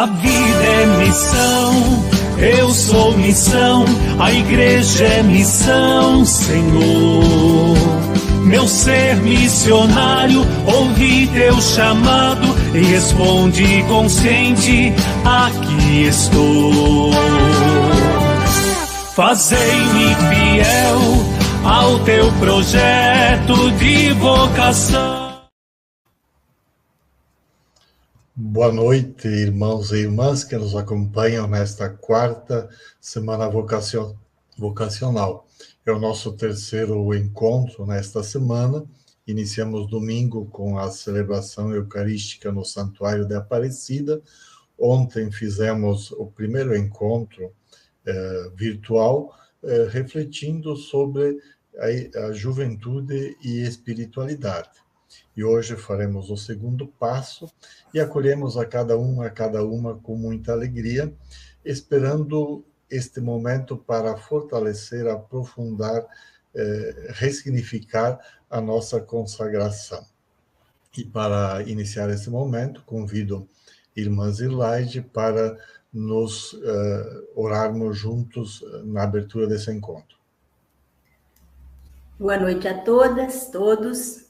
A vida é missão, eu sou missão, a igreja é missão, Senhor. Meu ser missionário, ouvi teu chamado e responde consciente, aqui estou. Fazei-me fiel ao teu projeto de vocação. Boa noite, irmãos e irmãs que nos acompanham nesta quarta semana vocacional. É o nosso terceiro encontro nesta semana. Iniciamos domingo com a celebração eucarística no Santuário de Aparecida. Ontem fizemos o primeiro encontro virtual, refletindo sobre a juventude e espiritualidade. E hoje faremos o segundo passo e acolhemos a cada uma com muita alegria, esperando este momento para fortalecer, aprofundar, ressignificar a nossa consagração. E para iniciar esse momento, convido irmã Zilaide para nos orarmos juntos na abertura desse encontro. Boa noite a todas, todos.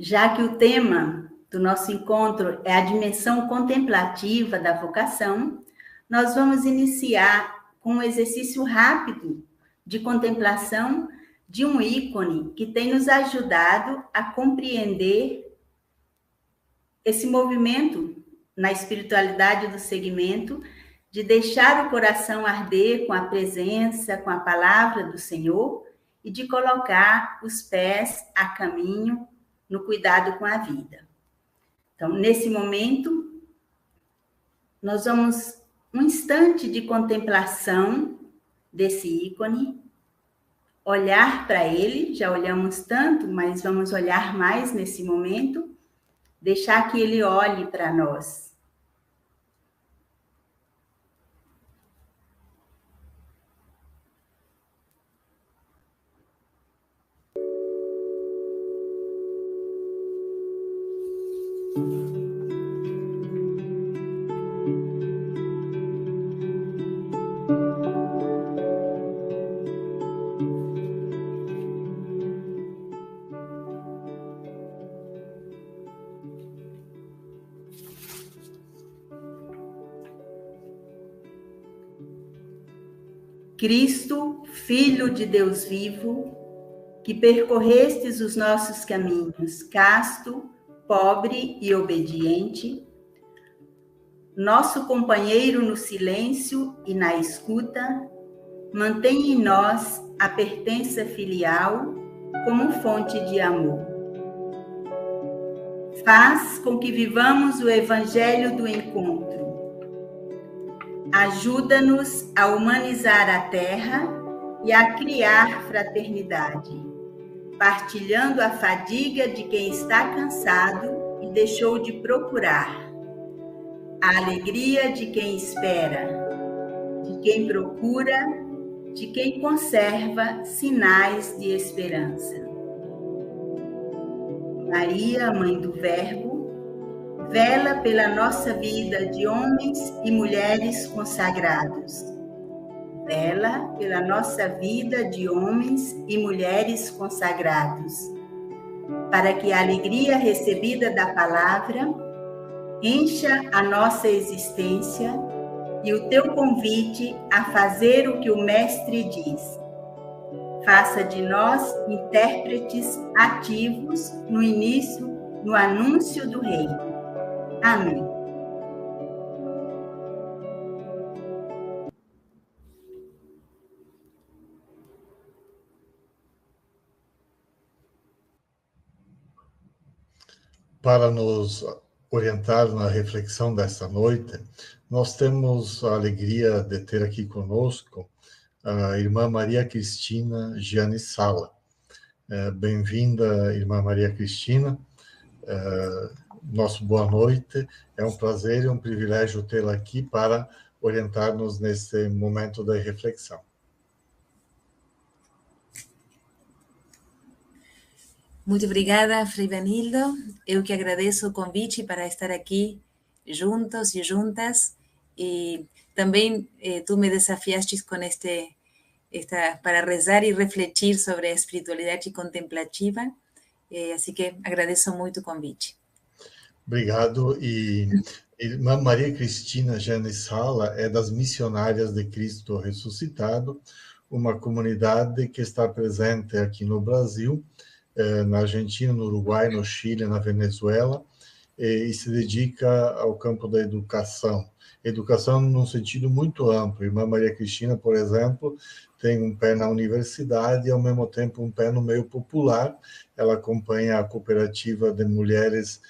Já que o tema do nosso encontro é a dimensão contemplativa da vocação, nós vamos iniciar com um exercício rápido de contemplação de um ícone que tem nos ajudado a compreender esse movimento na espiritualidade do segmento, de deixar o coração arder com a presença, com a palavra do Senhor e de colocar os pés a caminho no cuidado com a vida. Então, nesse momento, nós vamos um instante de contemplação desse ícone, olhar para ele, já olhamos tanto, mas vamos olhar mais nesse momento, deixar que ele olhe para nós. Cristo, Filho de Deus vivo, que percorrestes os nossos caminhos, casto, pobre e obediente, nosso companheiro no silêncio e na escuta, mantém em nós a pertença filial como fonte de amor. Faz com que vivamos o evangelho do encontro. Ajuda-nos a humanizar a terra e a criar fraternidade, partilhando a fadiga de quem está cansado e deixou de procurar, a alegria de quem espera, de quem procura, de quem conserva sinais de esperança. Maria, Mãe do Verbo, vela pela nossa vida de homens e mulheres consagrados. Vela pela nossa vida de homens e mulheres consagrados, para que a alegria recebida da palavra encha a nossa existência e o teu convite a fazer o que o Mestre diz. Faça de nós intérpretes ativos no início, no anúncio do reino. Amém. Para nos orientar na reflexão desta noite, nós temos a alegria de ter aqui conosco a irmã Maria Cristina Gianni Sala. Bem-vinda, irmã Maria Cristina. Nosso boa noite. É um prazer e um privilégio tê-la aqui para orientar-nos nesse momento da reflexão. Muito obrigada, Frei Benildo. Eu que agradeço o convite para estar aqui juntos e juntas y también tú me desafiaste con para rezar y refletir sobre espiritualidad y contemplativa, así que agradezco muy tu convite. Obrigado. E irmã Maria Cristina Jane Sala é das Missionárias de Cristo Ressuscitado, uma comunidade que está presente aqui no Brasil, na Argentina, no Uruguai, no Chile, na Venezuela, e se dedica ao campo da educação. Educação num sentido muito amplo. Irmã Maria Cristina, por exemplo, tem um pé na universidade e, ao mesmo tempo, um pé no meio popular. Ela acompanha a cooperativa de mulheres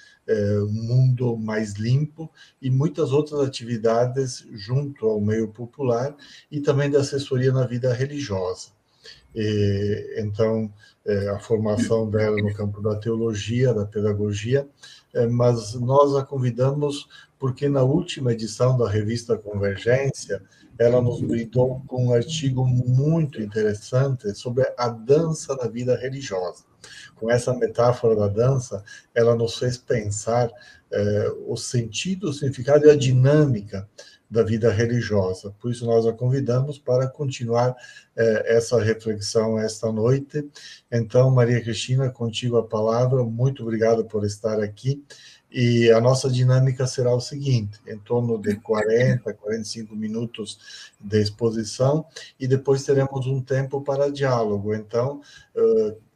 Mundo Mais Limpo e muitas outras atividades junto ao meio popular e também de assessoria na vida religiosa. Então, a formação dela no campo da teologia, da pedagogia, mas nós a convidamos porque na última edição da revista Convergência, ela nos brindou com um artigo muito interessante sobre a dança na vida religiosa. Com essa metáfora da dança, ela nos fez pensar o sentido, o significado e a dinâmica da vida religiosa. Por isso, nós a convidamos para continuar essa reflexão esta noite. Então, Maria Cristina, contigo a palavra. Muito obrigado por estar aqui. E a nossa dinâmica será o seguinte, em torno de 40, 45 minutos de exposição, e depois teremos um tempo para diálogo. Então,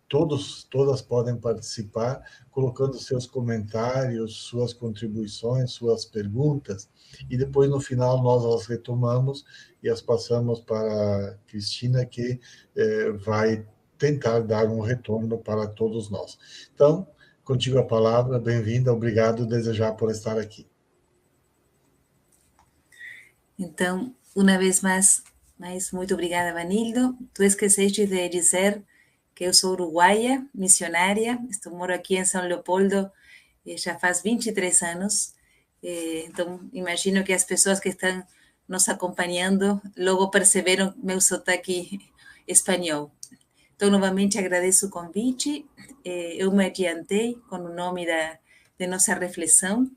todas podem participar, colocando seus comentários, suas contribuições, suas perguntas, e depois, no final, nós as retomamos e as passamos para a Cristina, que vai tentar dar um retorno para todos nós. Então, contigo a palavra, bem-vinda, obrigado, desejar por estar aqui. Então, uma vez mais muito obrigada, Vanildo. Tu esqueceste de dizer que eu sou uruguaia, missionária, moro aqui em São Leopoldo já faz 23 anos, então imagino que as pessoas que estão nos acompanhando logo perceberam meu sotaque espanhol. Então, novamente agradeço o convite, eu me adiantei com o nome de nossa reflexão,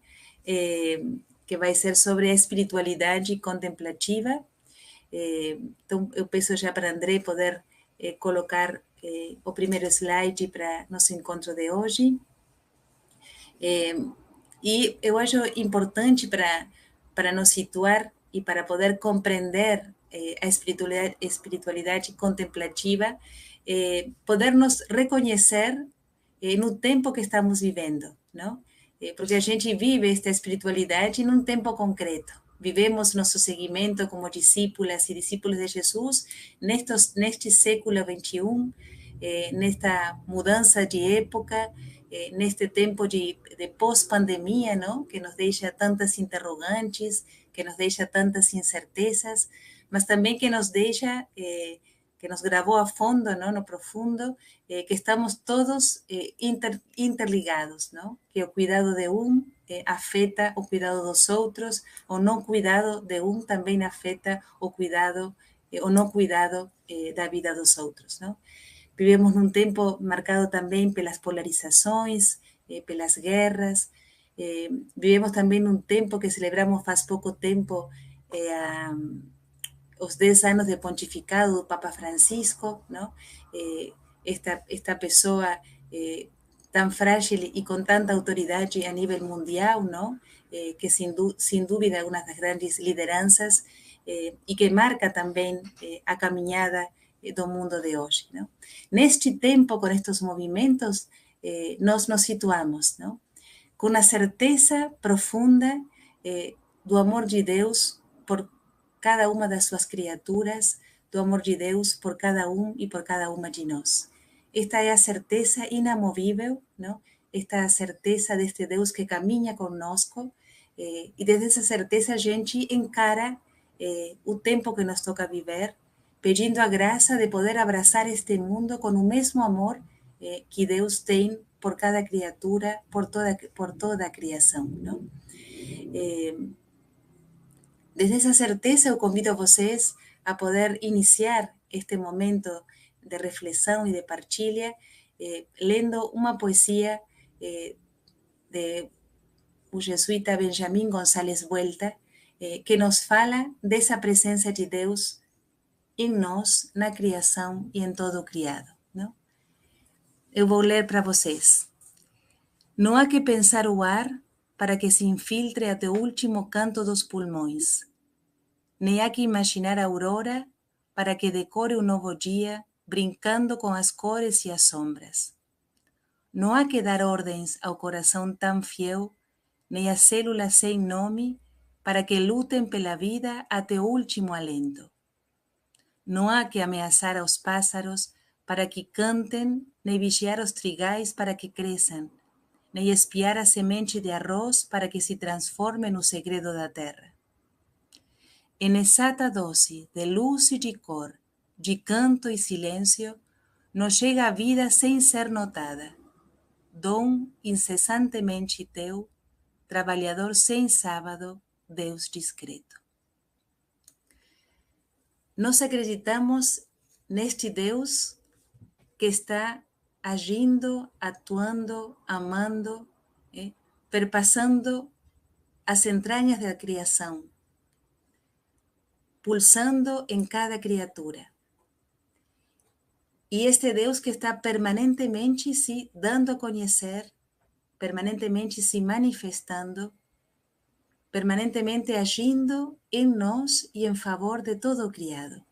que vai ser sobre a espiritualidade contemplativa. Então, eu peço já para André poder colocar o primeiro slide para nosso encontro de hoje. E eu acho importante para nos situar e para poder compreender a espiritualidade contemplativa, poder nos reconhecer no tempo que estamos vivendo, não? Porque a gente vive esta espiritualidade num tempo concreto. Vivemos nosso seguimento como discípulas e discípulos de Jesus neste século XXI, nesta mudança de época, neste tempo de pós-pandemia, não? Que nos deixa tantas interrogantes, que nos deixa tantas incertezas, mas também que nos deixa, que nos gravou a fundo, não? No profundo, que estamos todos interligados, não? Que o cuidado de afeta o cuidado dos outros, o não cuidado de também afeta o cuidado, o não cuidado da vida dos outros, não? Vivemos num tempo marcado também pelas polarizações, pelas guerras, vivemos também num tempo que celebramos faz pouco tempo os 10 anos de pontificado do Papa Francisco, não? Esta pessoa tão frágil e com tanta autoridade a nível mundial, não? Que sem dúvida é uma das grandes lideranças e que marca também a caminhada do mundo de hoje, não? Neste tempo, com estes movimentos, nós nos situamos, não? Com a certeza profunda do amor de Deus por cada uma das suas criaturas, do amor de Deus por cada e por cada uma de nós. Esta é a certeza inamovível, não? Esta é a certeza deste Deus que caminha conosco, e desde essa certeza a gente encara o tempo que nos toca viver, pedindo a graça de poder abraçar este mundo com o mesmo amor que Deus tem por cada criatura, por toda a criação, não? Desde essa certeza, eu convido a vocês a poder iniciar este momento de reflexão e de partilha, lendo uma poesia de o jesuíta Benjamin González Vuelta, que nos fala dessa presença de Deus em nós, na criação e em todo o criado. Não? Eu vou ler para vocês. Não há que pensar o ar para que se infiltre até o último canto dos pulmões. Nem há que imaginar a aurora para que decore o novo dia, brincando com as cores e as sombras. Não há que dar ordens ao coração tão fiel, nem às células sem nome, para que lutem pela vida até o último alento. Não há que ameaçar aos pássaros para que cantem, nem vigiar os trigais para que cresçam, nem espiar a semente de arroz para que se transforme no segredo da terra. Em exata dose de luz e de cor, de canto e silêncio, nos chega a vida sem ser notada. Dom incessantemente teu, trabalhador sem sábado, Deus discreto. Nós acreditamos neste Deus que está agindo, atuando, amando, perpassando as entranhas da criação, pulsando em cada criatura. E este Deus que está permanentemente se dando a conhecer, permanentemente se manifestando, permanentemente agindo em nós e em favor de todo o criado.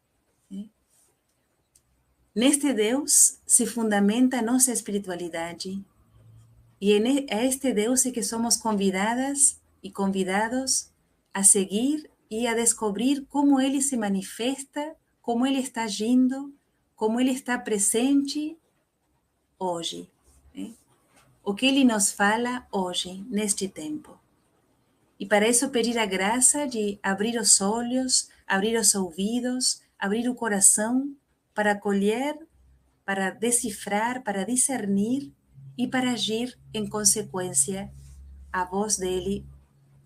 Neste Deus se fundamenta a nossa espiritualidade, e a este Deus é que somos convidadas e convidados a seguir e a descobrir como Ele se manifesta, como Ele está agindo, como Ele está presente hoje. O que Ele nos fala hoje, neste tempo. E para isso pedir a graça de abrir os olhos, abrir os ouvidos, abrir o coração para acolher, para decifrar, para discernir e para agir em consequência à voz dele,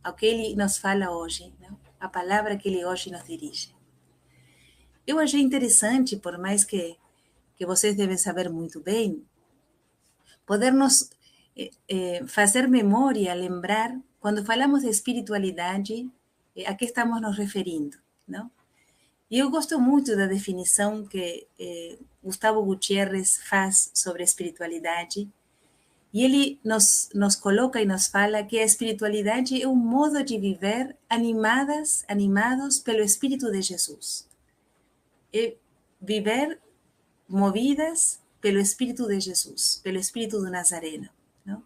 ao que ele nos fala hoje, não? A palavra que ele hoje nos dirige. Eu achei interessante, por mais que vocês devem saber muito bem, podermos fazer memória, lembrar, quando falamos de espiritualidade, a que estamos nos referindo, não? E eu gosto muito da definição que Gustavo Gutiérrez faz sobre a espiritualidade, e ele nos coloca e nos fala que a espiritualidade é um modo de viver animados pelo Espírito de Jesus. É viver movidas pelo Espírito de Jesus, pelo Espírito do Nazareno. Não?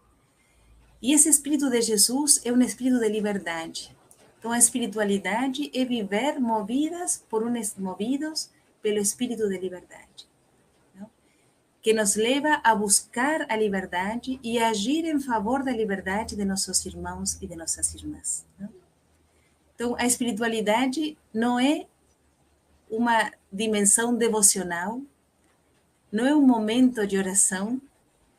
E esse Espírito de Jesus é um Espírito de liberdade. Então, a espiritualidade é viver movidos pelo Espírito de liberdade, não? Que nos leva a buscar a liberdade e a agir em favor da liberdade de nossos irmãos e de nossas irmãs. Não? Então, a espiritualidade não é uma dimensão devocional, não é um momento de oração,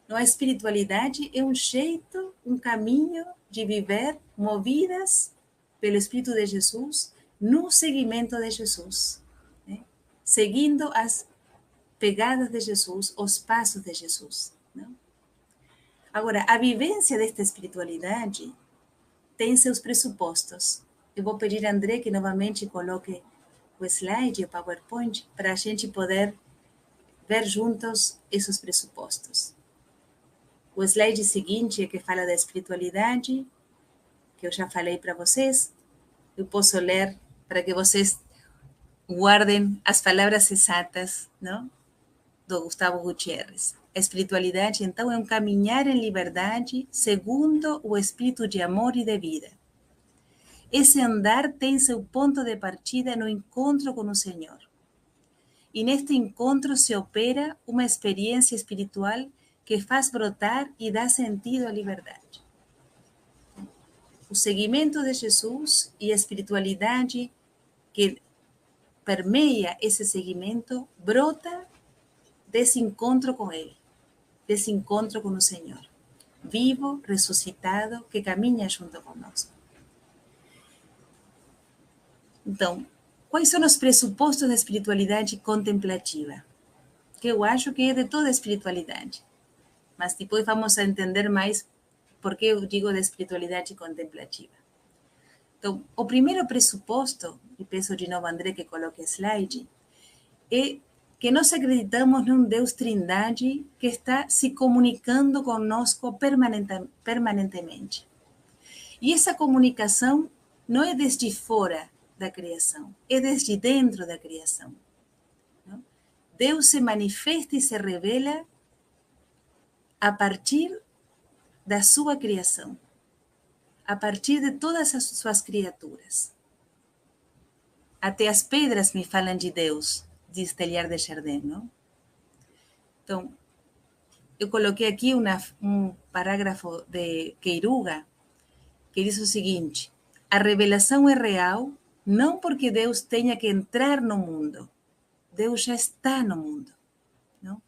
não, a espiritualidade é um jeito, um caminho de viver movidas pelo Espírito de Jesus, no seguimento de Jesus, né? Seguindo as pegadas de Jesus, os passos de Jesus. Não? Agora, a vivência desta espiritualidade tem seus pressupostos. Eu vou pedir a André que novamente coloque o slide, o PowerPoint, para a gente poder ver juntos esses pressupostos. O slide seguinte é que fala da espiritualidade, que eu já falei para vocês. Eu posso ler para que vocês guardem as palavras exatas, não? Do Gustavo Gutiérrez. A espiritualidade, então, é um caminhar em liberdade segundo o espírito de amor e de vida. Esse andar tem seu ponto de partida no encontro com o Senhor. E neste encontro se opera uma experiência espiritual que faz brotar e dá sentido à liberdade. O seguimento de Jesus e a espiritualidade que permeia esse seguimento brota desse encontro com Ele, desse encontro com o Senhor, vivo, ressuscitado, que caminha junto conosco. Então, quais são os pressupostos da espiritualidade contemplativa? Que eu acho que é de toda a espiritualidade, mas depois vamos a entender mais por que eu digo da espiritualidade contemplativa. Então, o primeiro pressuposto, e peço de novo, André, que coloque slide, é que nós acreditamos num Deus Trindade que está se comunicando conosco permanentemente. E essa comunicação não é desde fora da criação, é desde dentro da criação. Não? Deus se manifesta e se revela a partir da sua criação, a partir de todas as suas criaturas. Até as pedras me falam de Deus, diz Teilhard de Chardin, não? Então, eu coloquei aqui um parágrafo de Queiruga, que diz o seguinte: a revelação é real não porque Deus tenha que entrar no mundo, Deus já está no mundo, não?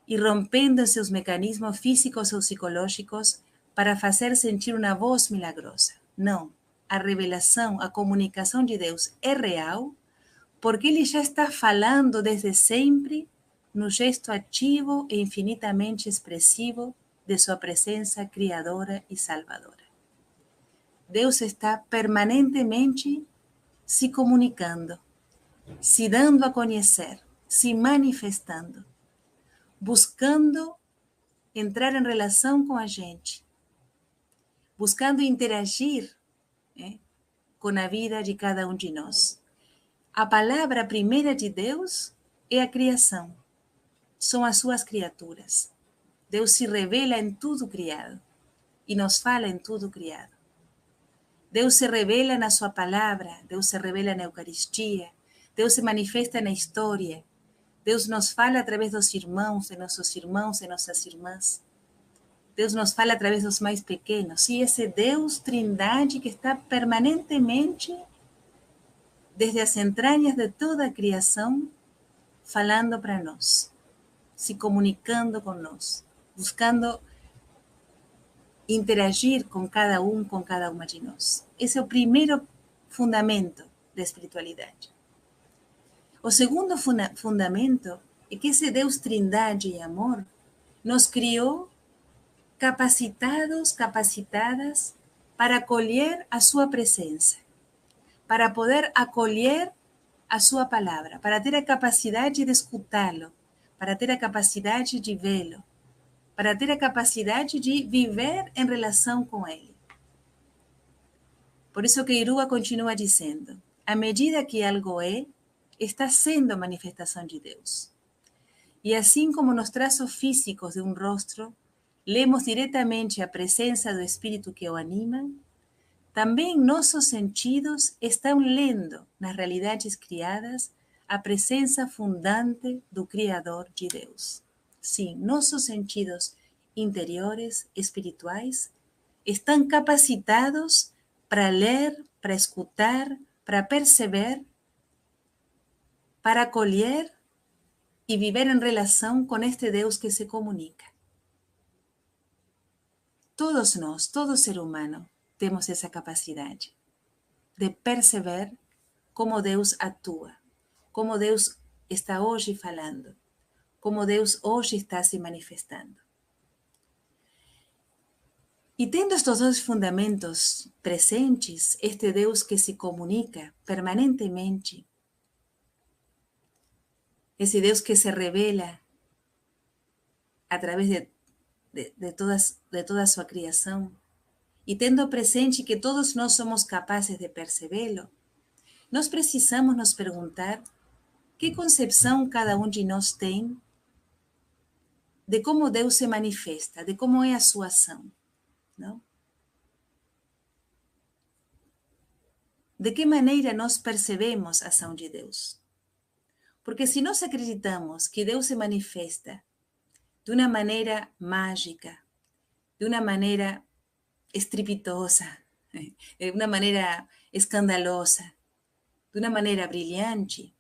E rompendo seus mecanismos físicos ou psicológicos para fazer sentir uma voz milagrosa. Não, a revelação, a comunicação de Deus é real porque Ele já está falando desde sempre no gesto ativo e infinitamente expressivo de sua presença criadora e salvadora. Deus está permanentemente se comunicando, se dando a conhecer, se manifestando, buscando entrar em relação com a gente, buscando interagir com a vida de cada um de nós. A palavra primeira de Deus é a criação. São as suas criaturas. Deus se revela em tudo criado e nos fala em tudo criado. Deus se revela na sua palavra, Deus se revela na Eucaristia, Deus se manifesta na história, Deus nos fala através dos irmãos, de nossos irmãos e nossas irmãs. Deus nos fala através dos mais pequenos. E esse Deus Trindade que está permanentemente, desde as entranhas de toda a criação, falando para nós, se comunicando com nós, buscando interagir com cada uma de nós. Esse é o primeiro fundamento da espiritualidade. O segundo fundamento é que esse Deus Trindade e amor nos criou capacitados, capacitadas para acolher a sua presença, para poder acolher a sua palavra, para ter a capacidade de escutá-lo, para ter a capacidade de vê-lo, para ter a capacidade de viver em relação com ele. Por isso que Queiruga continua dizendo: à medida que algo é, está sendo manifestação de Deus. E assim como nos traços físicos de um rosto, lemos diretamente a presença do Espírito que o anima, também nossos sentidos estão lendo nas realidades criadas a presença fundante do Criador de Deus. Sim, nossos sentidos interiores, espirituais, estão capacitados para ler, para escutar, para perceber, para acolher e viver em relação com este Deus que se comunica. Todos nós, todo ser humano, temos essa capacidade de perceber como Deus atua, como Deus está hoje falando, como Deus hoje está se manifestando. E tendo estes dois fundamentos presentes, este Deus que se comunica permanentemente, esse Deus que se revela a través de toda a sua criação, e tendo presente que todos nós somos capazes de percebê-lo, nós precisamos nos perguntar que concepção cada um de nós tem de como Deus se manifesta, de como é a sua ação, não? De que maneira nós percebemos a ação de Deus? Porque se nós acreditamos que Deus se manifesta de uma maneira mágica, de uma maneira estrepitosa, de uma maneira escandalosa, de uma maneira brilhante,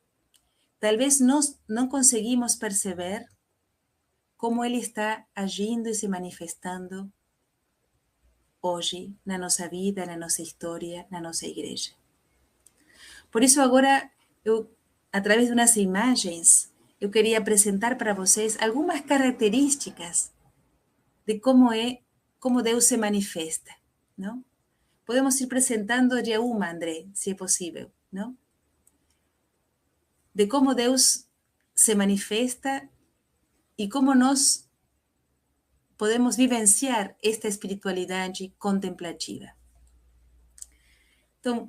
talvez nós não conseguimos perceber como Ele está agindo e se manifestando hoje na nossa vida, na nossa história, na nossa igreja. Por isso agora, através de umas imagens, eu queria apresentar para vocês algumas características de como Deus se manifesta, não? podemos ir presentando de uma, André, se é possível, não? De como Deus se manifesta e como nós podemos vivenciar esta espiritualidade contemplativa. Então,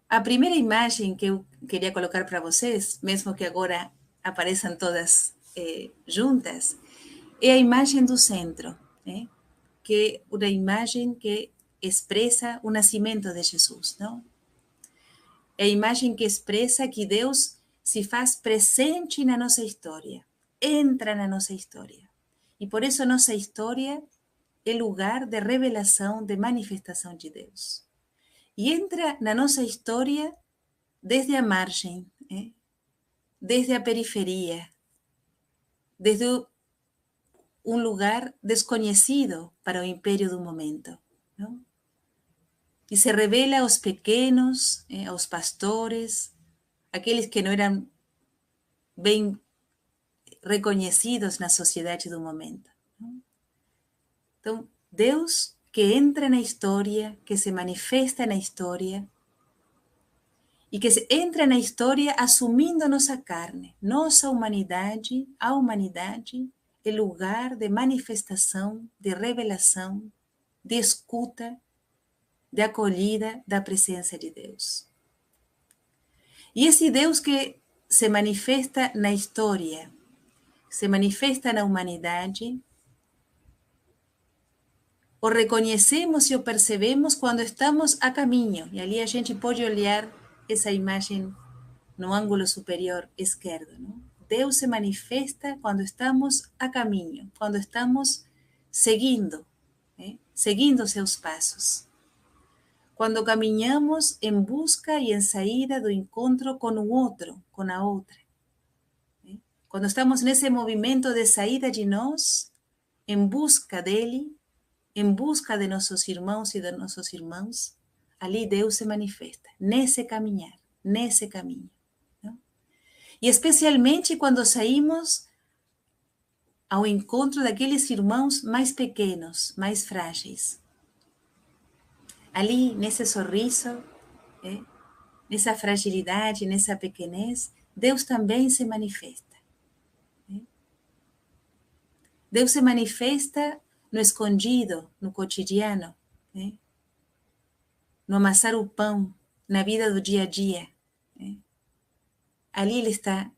a primeira imagem que eu queria colocar para vocês, mesmo que agora apareçam todas juntas, é a imagem do centro, que é uma imagem que expressa o nascimento de Jesus, não? É a imagem que expressa que Deus se faz presente na nossa história, entra na nossa história. E por isso nossa história é lugar de revelação, de manifestação de Deus. E entra na nossa história desde a margem, desde a periferia, desde um lugar desconhecido para o império do momento, não? E se revela aos pequenos, aos pastores, aqueles que não eram bem reconhecidos na sociedade do momento, não? Então, Deus que entra na história, que se manifesta na história, e que entra na história assumindo a nossa carne, nossa humanidade, a humanidade, é lugar de manifestação, de revelação, de escuta, de acolhida da presença de Deus. E esse Deus que se manifesta na história, se manifesta na humanidade, o reconhecemos e o percebemos quando estamos a caminho. E ali a gente pode olhar essa imagem no ângulo superior esquerdo, não? Deus se manifesta quando estamos a caminho, quando estamos seguindo, seguindo seus passos. Quando caminhamos em busca e em saída do encontro com o outro, com a outra. Quando estamos nesse movimento de saída de nós, em busca dele, em busca de nossos irmãos e de nossos irmãos, ali Deus se manifesta, nesse caminhar, nesse caminho. Não? E especialmente quando saímos ao encontro daqueles irmãos mais pequenos, mais frágeis. Ali, nesse sorriso, nessa fragilidade, nessa pequenez, Deus também se manifesta. Deus se manifesta no escondido, no cotidiano, no amassar o pão, na vida do dia a dia. Ali Ele está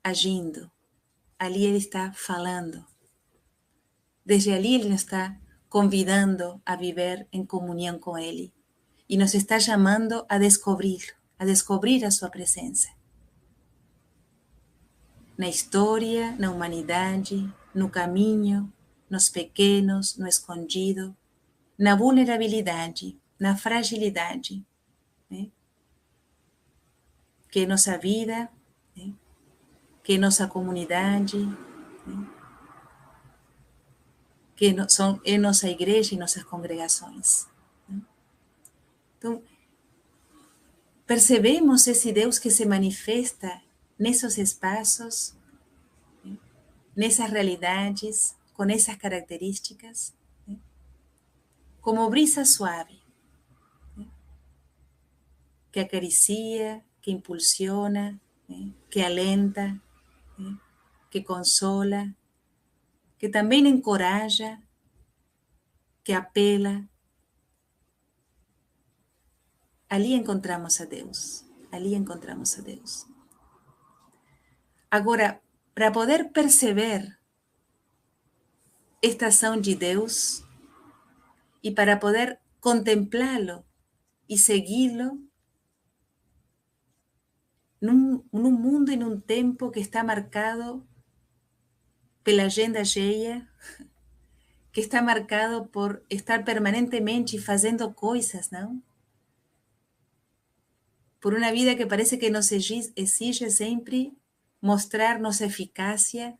agindo, ali Ele está falando. Desde ali Ele nos está convidando a viver em comunhão com Ele e nos está chamando a descobrir a sua presença. Na história, na humanidade, no caminho, nos pequenos, no escondido, na vulnerabilidade, na fragilidade, que é nossa vida, que é nossa comunidade, que é nossa igreja e nossas congregações. Então, percebemos esse Deus que se manifesta nesses espaços, nessas realidades, com essas características, como brisa suave, que acaricia, que impulsiona, que alenta, que consola, que também encoraja, que apela. Ali encontramos a Deus, ali encontramos a Deus. Agora, para poder perceber esta ação de Deus e para poder contemplá-lo e segui-lo num mundo e num tempo que está marcado pela agenda cheia, que está marcado por estar permanentemente fazendo coisas, não? Por uma vida que parece que nos exige sempre mostrar nossa eficácia,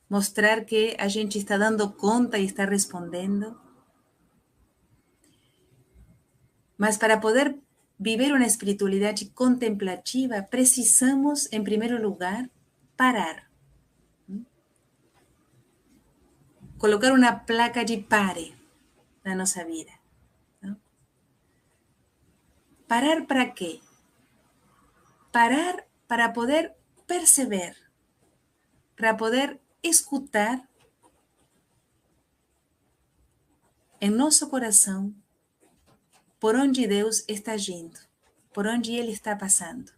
mostrar que a gente está dando conta e está respondendo. Mas para poder viver uma espiritualidade contemplativa, precisamos, em primeiro lugar, parar. Colocar uma placa de pare na nossa vida. Parar para quê? Parar para poder perceber, para poder escutar em nosso coração por onde Deus está agindo, por onde Ele está passando.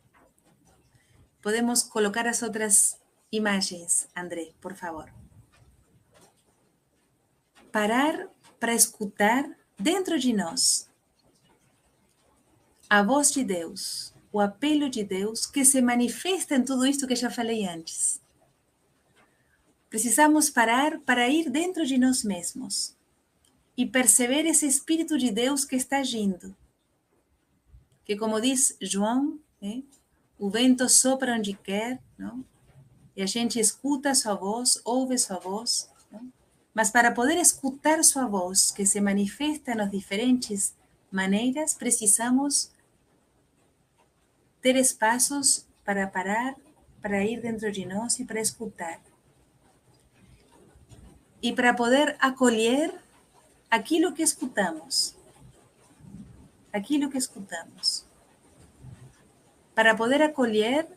Podemos colocar as outras imagens, André, por favor. Parar para escutar dentro de nós a voz de Deus, o apelo de Deus que se manifesta em tudo isto que já falei antes. Precisamos parar para ir dentro de nós mesmos e perceber esse Espírito de Deus que está agindo. Que, como diz João, o vento sopra onde quer, não? E a gente escuta sua voz, ouve sua voz, não? Mas para poder escutar sua voz, que se manifesta nas diferentes maneiras, precisamos ter espaços para parar, para ir dentro de nós e para escutar. E para poder acolher aquilo que escutamos. Aquilo que escutamos. Para poder acolher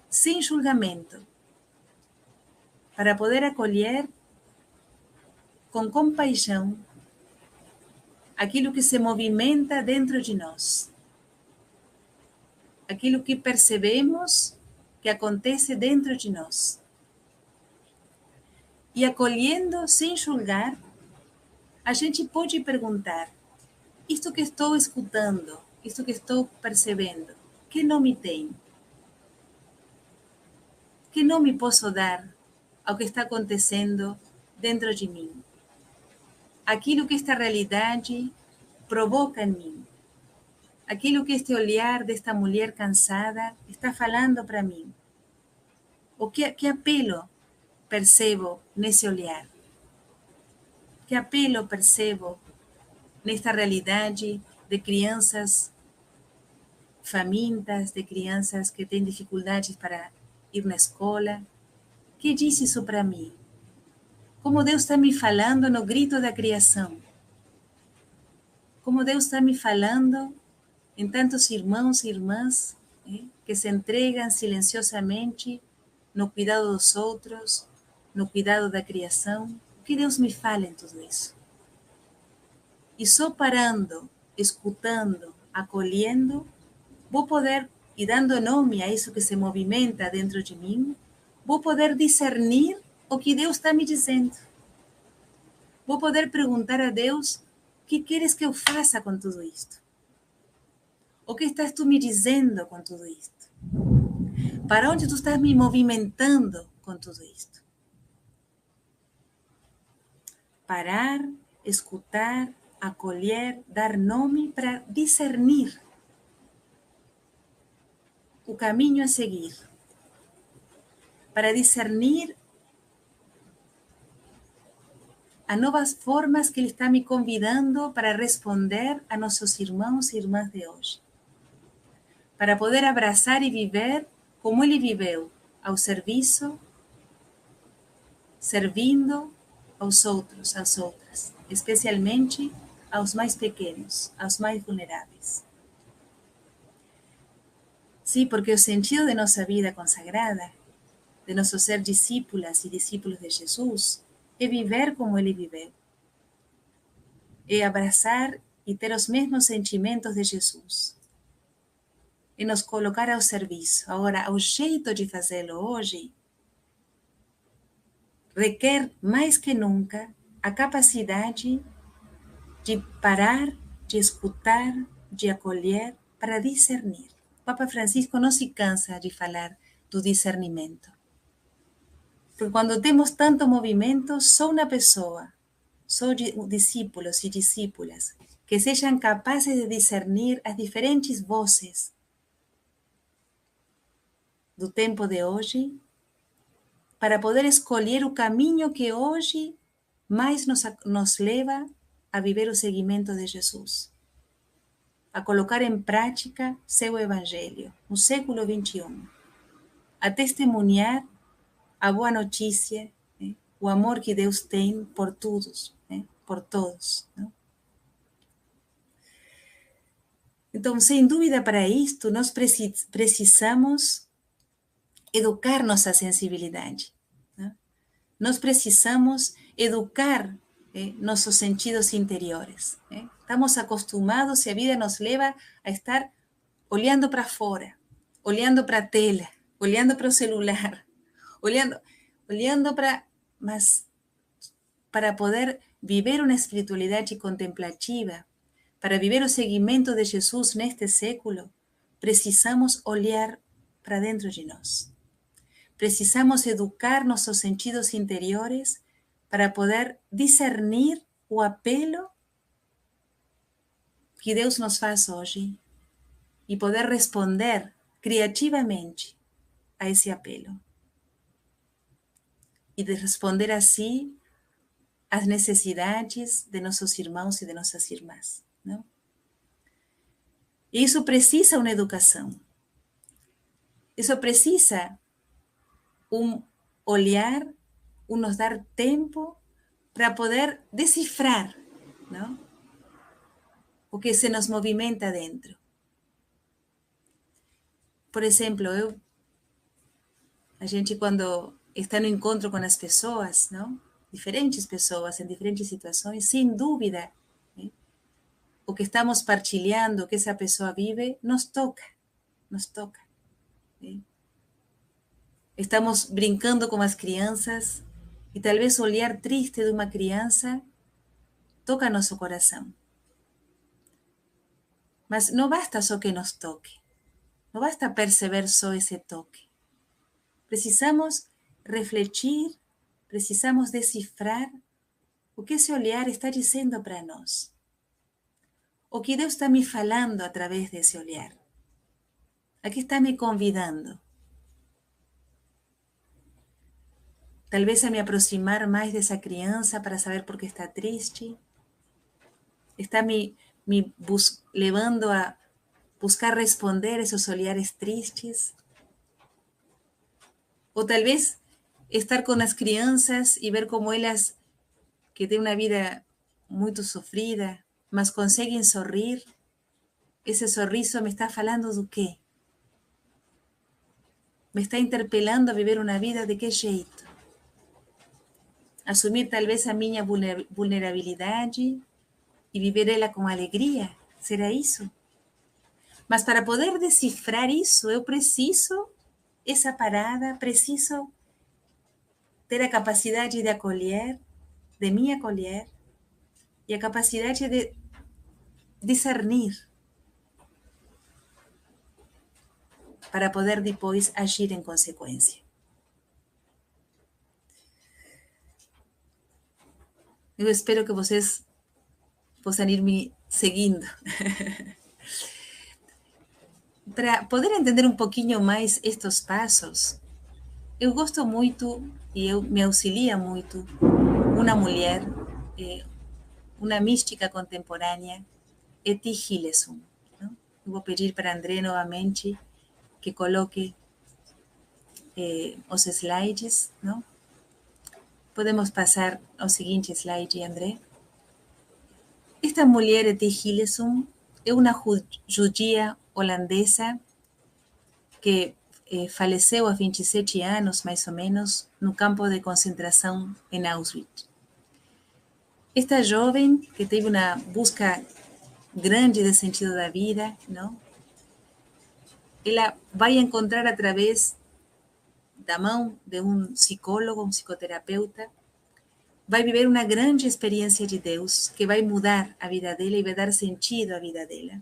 sem julgamento. Para poder acolher com compaixão aquilo que se movimenta dentro de nós. Aquilo que percebemos que acontece dentro de nós. E acolhendo sem julgar, a gente pode perguntar: isto que estou escutando, isto que estou percebendo, que nome tem? Que nome posso dar ao que está acontecendo dentro de mim? Aquilo que esta realidade provoca em mim. Aquilo que este olhar desta mulher cansada está falando para mim. O que apelo percebo nesse olhar? Que apelo percebo nesta realidade de crianças famintas, de crianças que têm dificuldades para ir na escola? Que diz isso para mim? Como Deus está me falando no grito da criação? Como Deus está me falando em tantos irmãos e irmãs que se entregam silenciosamente no cuidado dos outros, no cuidado da criação? O que Deus me fala em tudo isso? E só parando, escutando, acolhendo, vou poder, e dando nome a isso que se movimenta dentro de mim, vou poder discernir o que Deus está me dizendo. Vou poder perguntar a Deus: o que queres que eu faça com tudo isto? O que estás tu me dizendo com tudo isto? Para onde tu estás me movimentando com tudo isto? Parar, escutar, acolher, dar nome para discernir o caminho a seguir. Para discernir as novas formas que Ele está me convidando para responder a nossos irmãos e irmãs de hoje. Para poder abraçar e viver como Ele viveu, ao serviço, servindo aos outros, às outras, especialmente aos mais pequenos, aos mais vulneráveis. Sim, porque o sentido de nossa vida consagrada, de nosso ser discípulas e discípulos de Jesus, é viver como Ele viveu. É abraçar e ter os mesmos sentimentos de Jesus. É nos colocar ao serviço. Agora, o jeito de fazê-lo hoje requer mais que nunca a capacidade de parar, de escutar, de acolher, para discernir. O Papa Francisco não se cansa de falar do discernimento. Porque quando temos tanto movimento, só uma pessoa, só discípulos e discípulas, que sejam capazes de discernir as diferentes vozes do tempo de hoje, para poder escolher o caminho que hoje mais nos leva a viver o seguimento de Jesus, a colocar em prática seu evangelho no século XXI, a testemunhar a boa notícia, o amor que Deus tem por todos, por todos. Não? Então, sem dúvida, para isto, nós precisamos educar nossa sensibilidade. Né? Nós precisamos educar nossos sentidos interiores. Estamos acostumados e a vida nos leva a estar olhando para fora, olhando para a tela, olhando para o celular, olhando para... Mas para poder viver uma espiritualidade contemplativa, para viver o seguimento de Jesus neste século, precisamos olhar para dentro de nós. Precisamos educar nossos sentidos interiores para poder discernir o apelo que Deus nos faz hoje e poder responder criativamente a esse apelo. E de responder assim às necessidades de nossos irmãos e de nossas irmãs. Não? E isso precisa uma educação. Isso precisa olhar, nos dar tempo para poder decifrar, não? O que se nos movimenta dentro. Por exemplo, a gente quando está no encontro com as pessoas, não? Diferentes pessoas em diferentes situações, sem dúvida, o que estamos partilhando, o que essa pessoa vive, nos toca. Estamos brincando com as crianças e talvez o olhar triste de uma criança toca nosso coração. Mas não basta só que nos toque. Não basta perceber só esse toque. Precisamos refletir, precisamos decifrar o que esse olhar está dizendo para nós. O que Deus está me falando através desse olhar. A que está me convidando. Talvez a me aproximar mais dessa criança para saber por que está triste. Está me levando a buscar responder esses olhares tristes. Ou talvez estar com as crianças e ver como elas, que têm uma vida muito sofrida, mas conseguem sorrir. Esse sorriso me está falando do quê? Me está interpelando a viver uma vida de que jeito? Assumir talvez a minha vulnerabilidade e viver ela com alegria? Será isso? Mas para poder decifrar isso, eu preciso essa parada, preciso ter a capacidade de acolher, de me acolher, e a capacidade de discernir, para poder depois agir em consequência. Eu espero que vocês possam ir me seguindo. Para poder entender um pouquinho mais estes passos, eu gosto muito e me auxilia muito uma mulher, uma mística contemporânea, Etty Hillesum. Eu vou pedir para André novamente que coloque os slides, não? Podemos passar ao seguinte slide, André. Esta mulher, Etty Hillesum, é uma judia holandesa que faleceu aos 27 anos, mais ou menos, no campo de concentração em Auschwitz. Esta jovem, que teve uma busca grande de sentido da vida, não? Ela vai encontrar através da mão de um psicólogo, um psicoterapeuta, vai viver uma grande experiência de Deus, que vai mudar a vida dela e vai dar sentido à vida dela.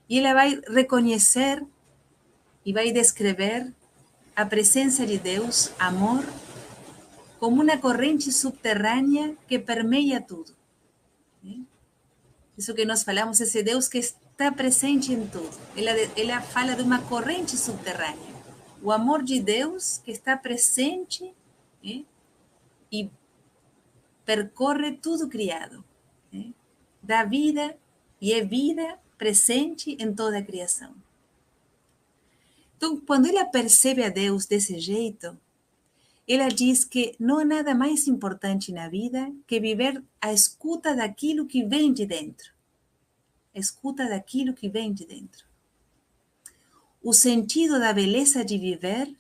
E ela vai reconhecer e vai descrever a presença de Deus, amor, como uma corrente subterrânea que permeia tudo. Isso que nós falamos, esse Deus que está presente em tudo. Ela fala de uma corrente subterrânea. O amor de Deus que está presente e percorre tudo criado. Dá vida e é vida presente em toda a criação. Então, quando ela percebe a Deus desse jeito, ela diz que não há nada mais importante na vida que viver à escuta daquilo que vem de dentro. a escuta daquilo que vem de dentro. O sentido da beleza de viver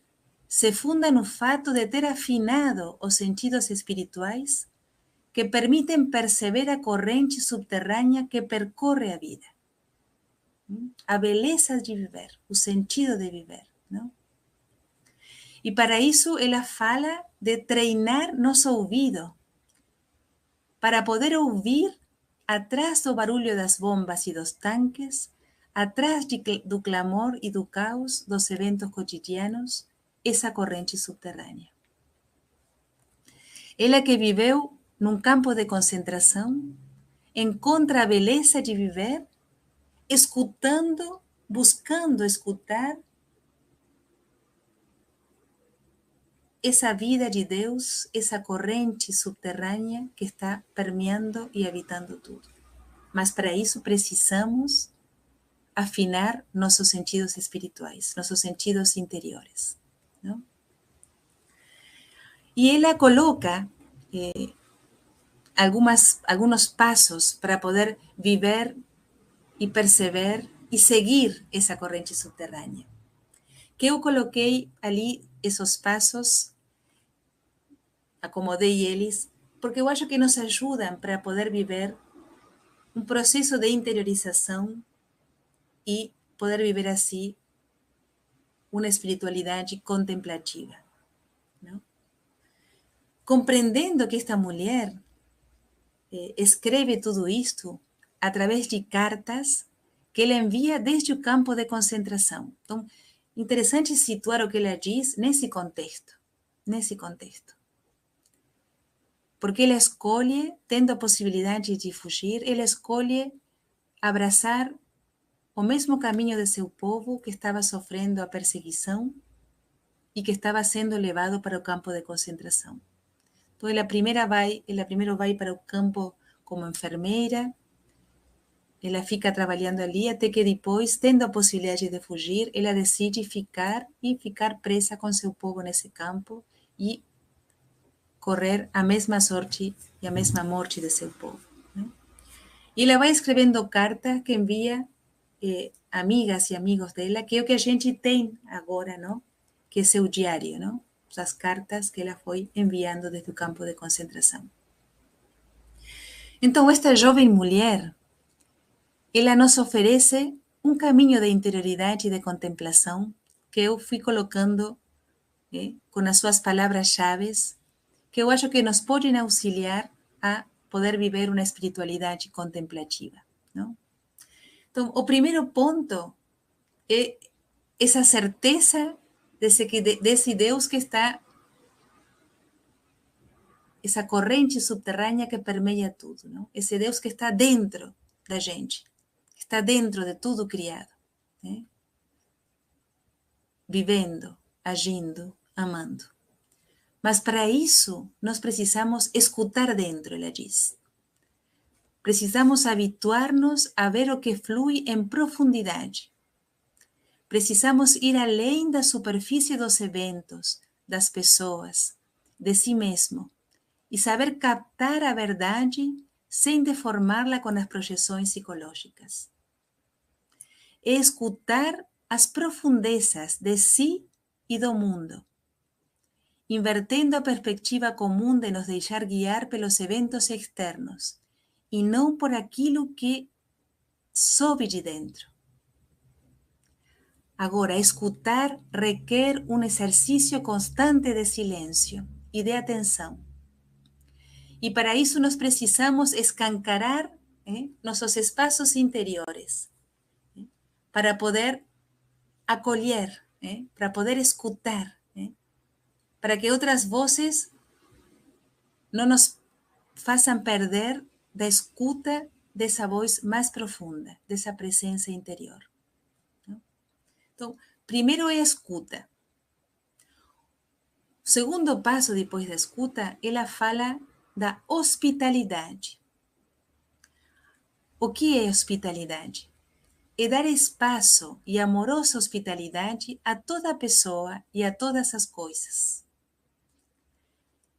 se funda no fato de ter afinado os sentidos espirituais que permitem perceber a corrente subterrânea que percorre a vida. A beleza de viver, o sentido de viver, não? E para isso ela fala de treinar nosso ouvido, para poder ouvir atrás do barulho das bombas e dos tanques, atrás do clamor e do caos dos eventos cotidianos, essa corrente subterrânea. Ela que viveu num campo de concentração, encontra a beleza de viver, escutando, buscando escutar essa vida de Deus, essa corrente subterrânea que está permeando e habitando tudo. Mas para isso precisamos afinar nossos sentidos espirituais, nossos sentidos interiores, não? E ela coloca algunos pasos para poder viver e perceber e seguir essa corrente subterrânea. Que eu coloquei ali esses passos, acomodei eles, porque eu acho que nos ajudam para poder viver um processo de interiorização e poder viver assim uma espiritualidade contemplativa, não? Compreendendo que esta mulher escreve tudo isto através de cartas que ela envia desde o campo de concentração. Então, interessante situar o que ela diz nesse contexto. Porque ela escolhe, tendo a possibilidade de fugir, ela escolhe abraçar o mesmo caminho de seu povo que estava sofrendo a perseguição e que estava sendo levado para o campo de concentração. Então, ela primeiro vai para o campo como enfermeira, ela fica trabalhando ali até que depois, tendo a possibilidade de fugir, ela decide ficar presa com seu povo nesse campo e correr a mesma sorte e a mesma morte de seu povo, né? E ela vai escrevendo cartas que envia amigas e amigos dela, que é o que a gente tem agora, não? Que é seu diário, não? As cartas que ela foi enviando desde o campo de concentração. Então, esta jovem mulher, ela nos oferece um caminho de interioridade e de contemplação que eu fui colocando com as suas palavras-chave, que eu acho que nos podem auxiliar a poder viver uma espiritualidade contemplativa, não? Então, o primeiro ponto é essa certeza desse Deus que está, essa corrente subterrânea que permeia tudo, não? Esse Deus que está dentro da gente, que está dentro de tudo criado, né? Vivendo, agindo, amando. Mas para isso, nós precisamos escutar dentro, ela diz. Precisamos habituar-nos a ver o que flui em profundidade. Precisamos ir além da superfície dos eventos, das pessoas, de si mesmo, e saber captar a verdade sem deformá-la com as projeções psicológicas. É escutar as profundezas de si e do mundo, invertendo a perspectiva comum de nos deixar guiar pelos eventos externos e não por aquilo que sobe de dentro. Agora, escutar requer um exercício constante de silêncio e de atenção. E para isso nós precisamos escancarar nossos espaços interiores, para poder acolher, para poder escutar, para que outras vozes não nos façam perder da escuta dessa voz mais profunda, dessa presença interior. Então, primeiro é a escuta. O segundo passo depois da escuta, ela fala da hospitalidade. O que é hospitalidade? É dar espaço e amorosa hospitalidade a toda pessoa e a todas as coisas.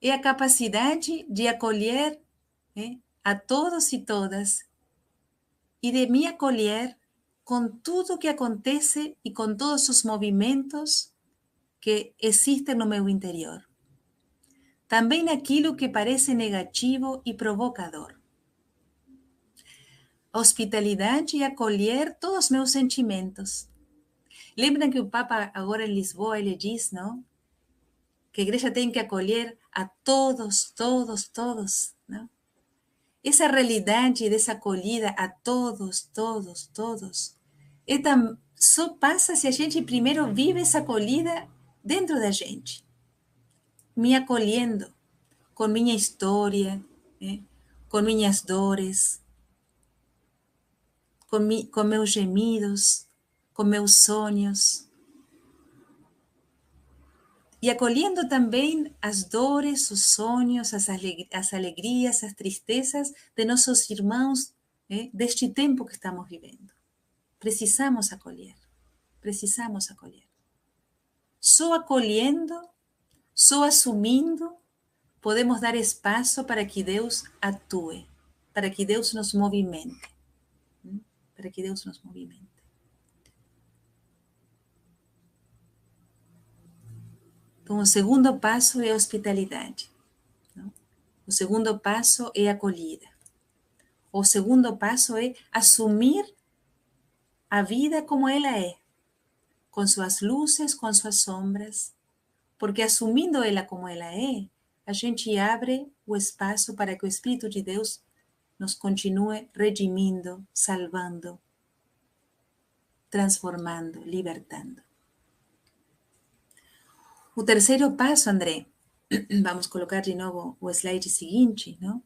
É a capacidade de acolher a todos e todas e de me acolher com tudo que acontece e com todos os movimentos que existem no meu interior. Também naquilo que parece negativo e provocador. Hospitalidade e acolher todos os meus sentimentos. Lembram que o Papa agora em Lisboa, ele diz, não? Que a igreja tem que acolher a todos, todos, todos, não? Essa realidade dessa acolhida a todos, todos, todos, só passa se a gente primeiro vive essa acolhida dentro da gente. Me acolhendo com minha história, né? Com minhas dores, com meus gemidos, com meus sonhos. E acolhendo também as dores, os sonhos, as alegrias, as tristezas de nossos irmãos, né? Deste tempo que estamos vivendo. Precisamos acolher. Precisamos acolher. Só acolhendo, só assumindo, podemos dar espaço para que Deus atue, para que Deus nos movimente. Para que Deus nos movimente. Então, o segundo passo é a hospitalidade. Não? O segundo passo é a acolhida. O segundo passo é assumir a vida como ela é, com suas luzes, com suas sombras, porque assumindo ela como ela é, a gente abre o espaço para que o Espírito de Deus nos continue redimindo, salvando, transformando, libertando. O terceiro passo, André, vamos colocar de novo o slide seguinte, não?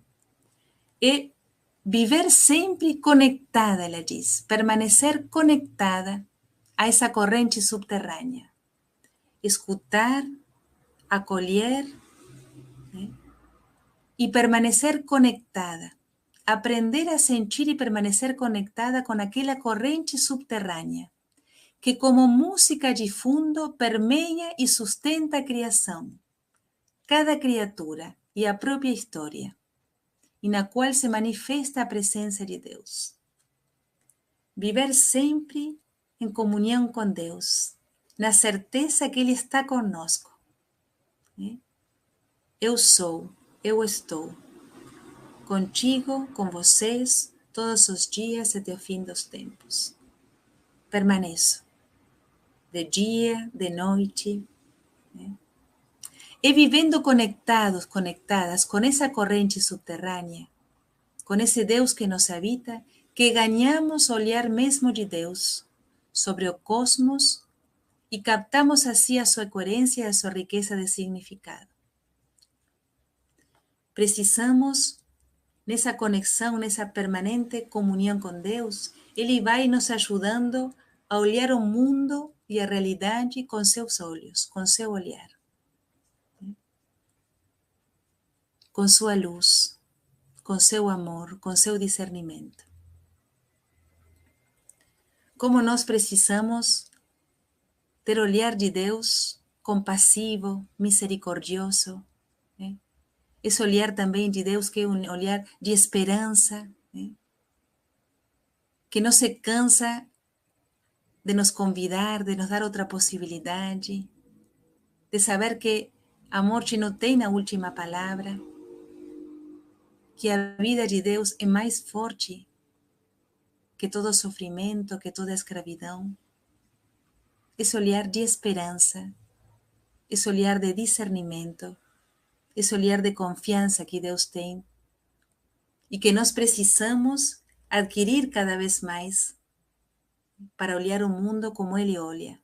É viver sempre conectada, ela diz, permanecer conectada a essa corrente subterrânea. Escutar, acolher, né? E permanecer conectada. Aprender a sentir e permanecer conectada com aquela corrente subterrânea, que como música de fundo permeia e sustenta a criação, cada criatura e a própria história, e na qual se manifesta a presença de Deus. Viver sempre em comunhão com Deus, na certeza que Ele está conosco. Eu sou, eu estou, contigo, com vocês, todos os dias até o fim dos tempos. Permaneço, de dia, de noite, né? E vivendo conectados, conectadas com essa corrente subterrânea, com esse Deus que nos habita, que ganhamos o olhar mesmo de Deus sobre o cosmos e captamos assim a sua coerência e a sua riqueza de significado. Precisamos, nessa conexão, nessa permanente comunhão com Deus, Ele vai nos ajudando a olhar o mundo e a realidade com seus olhos, com seu olhar, com sua luz, com seu amor, com seu discernimento. Como nós precisamos ter o olhar de Deus compassivo, misericordioso, né? Esse olhar também de Deus que é um olhar de esperança, né? Que não se cansa de nos convidar, de nos dar outra possibilidade, de saber que a morte não tem a última palavra, que a vida de Deus é mais forte que todo sofrimento, que toda escravidão. Esse olhar de esperança, esse olhar de discernimento, esse olhar de confiança que Deus tem e que nós precisamos adquirir cada vez mais para olhar o mundo como Ele olha,